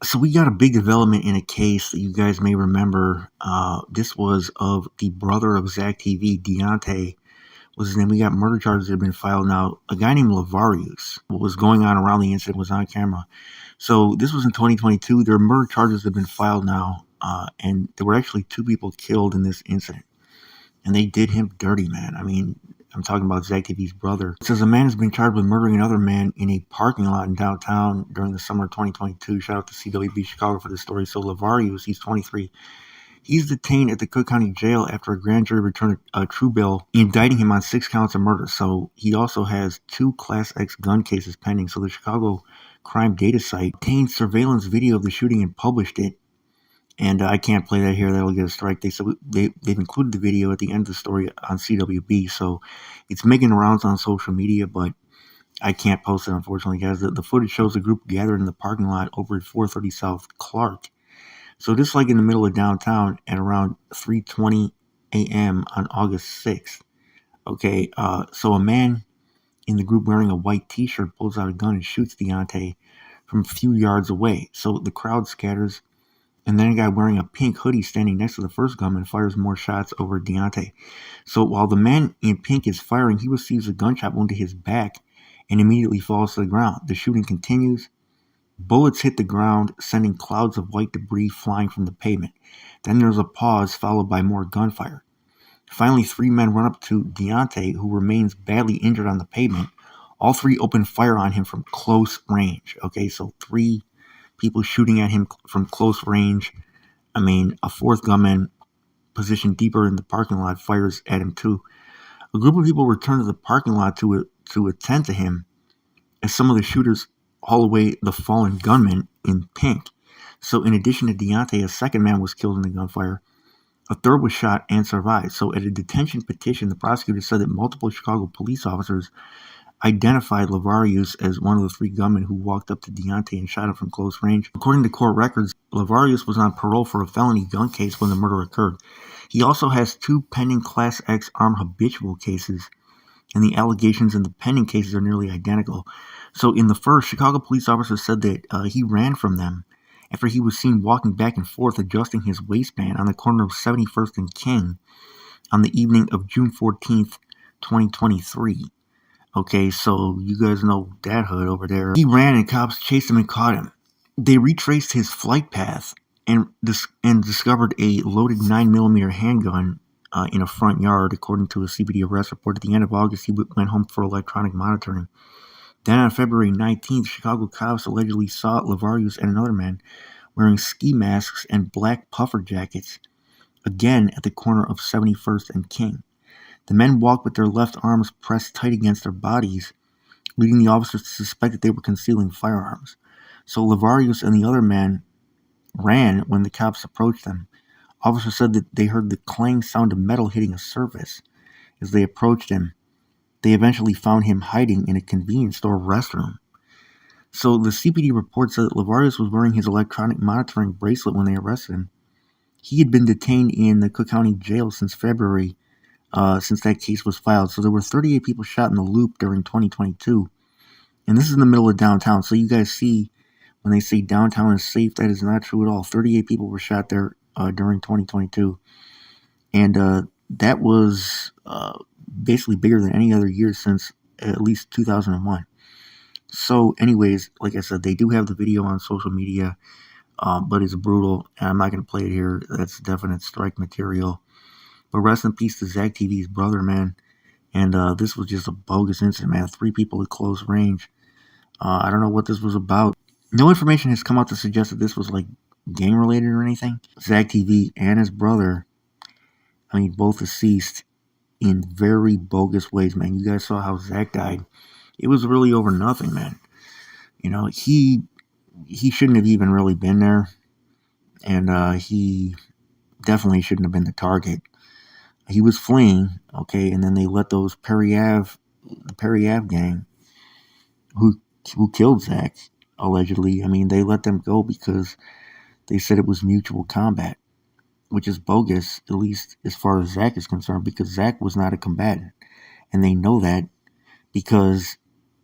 So we got a big development in a case that you guys may remember. This was of the brother of ZackTV, Deontay was his name. We got murder charges that have been filed now. A guy named Lavarius. What was going on around the incident was on camera. So this was in 2022. There are murder charges that have been filed now, and there were actually 2 people killed in this incident. And they did him dirty, man. I mean, I'm talking about ZackTV's brother. It says a man has been charged with murdering another man in a parking lot in downtown during the summer of 2022. Shout out to CWB Chicago for this story. So Lavarius, he's 23. He's detained at the Cook County Jail after a grand jury returned a true bill indicting him on 6 counts of murder. So he also has 2 Class X gun cases pending. So the Chicago crime data site obtained surveillance video of the shooting and published it. And I can't play that here. That'll get a strike. They said they've included the video at the end of the story on CWB. So it's making rounds on social media, but I can't post it, unfortunately, guys. The footage shows a group gathered in the parking lot over at 430 South Clark. So this is like in the middle of downtown at around 3:20 a.m. on August 6th. Okay, so a man in the group wearing a white t-shirt pulls out a gun and shoots Deontay from a few yards away. So the crowd scatters, and then a guy wearing a pink hoodie standing next to the first gunman fires more shots over Deontay. So while the man in pink is firing, he receives a gunshot wound to his back and immediately falls to the ground. The shooting continues. Bullets hit the ground, sending clouds of white debris flying from the pavement. Then there's a pause, followed by more gunfire. Finally, 3 men run up to Deontay, who remains badly injured on the pavement. All 3 open fire on him from close range. Okay, so 3 people shooting at him from close range. I mean, a 4th gunman positioned deeper in the parking lot fires at him too. A group of people return to the parking lot to attend to him as some of the shooters haul away the fallen gunman in pink. So in addition to Deontay, a 2nd man was killed in the gunfire. A 3rd was shot and survived. So at a detention petition, the prosecutor said that multiple Chicago police officers identified Lavarius as one of the 3 gunmen who walked up to Deontay and shot him from close range. According to court records, Lavarius was on parole for a felony gun case when the murder occurred. He also has 2 pending Class X armed habitual cases, and the allegations in the pending cases are nearly identical. So in the first, Chicago police officers said that he ran from them after he was seen walking back and forth adjusting his waistband on the corner of 71st and King on the evening of June 14th, 2023. Okay, so you guys know that hood over there. He ran and cops chased him and caught him. They retraced his flight path and discovered a loaded 9mm handgun in a front yard, according to a CBD arrest report. At the end of August, he went home for electronic monitoring. Then on February 19th, Chicago cops allegedly saw Lavarius and another man wearing ski masks and black puffer jackets, again at the corner of 71st and King. The men walked with their left arms pressed tight against their bodies, leading the officers to suspect that they were concealing firearms. So Lavarius and the other man ran when the cops approached them. Officers said that they heard the clang sound of metal hitting a surface. As they approached him, they eventually found him hiding in a convenience store restroom. So the CPD report said that Lavarius was wearing his electronic monitoring bracelet when they arrested him. He had been detained in the Cook County Jail since February, since that case was filed. So there were 38 people shot in the loop during 2022. And this is in the middle of downtown. So you guys see when they say downtown is safe, that is not true at all. 38 people were shot there during 2022. And that was basically bigger than any other year since at least 2001. So anyways, like I said, they do have the video on social media, but it's brutal, and I'm not going to play it here. That's definite strike material. But rest in peace to ZackTV's brother, man. And this was just a bogus incident, man. 3 people at close range. I don't know what this was about. No information has come out to suggest that this was like gang related or anything. ZackTV and his brother, I mean, both deceased in very bogus ways, man. You guys saw how Zack died. It was really over nothing, man. You know, he shouldn't have even really been there. And he definitely shouldn't have been the target. He was fleeing, okay, and then they let those the Perry Ave gang, who killed Zack, allegedly, I mean, they let them go because they said it was mutual combat, which is bogus, at least as far as Zack is concerned, because Zack was not a combatant. And they know that because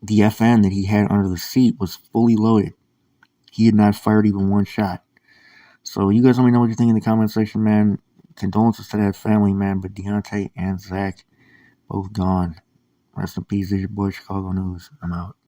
the FN that he had under the seat was fully loaded. he had not fired even one shot. So you guys let me know what you think in the comment section, man. Condolences to that family, man. But Deontay and Zach both gone. Rest in peace. This is your boy, Chicago News. I'm out.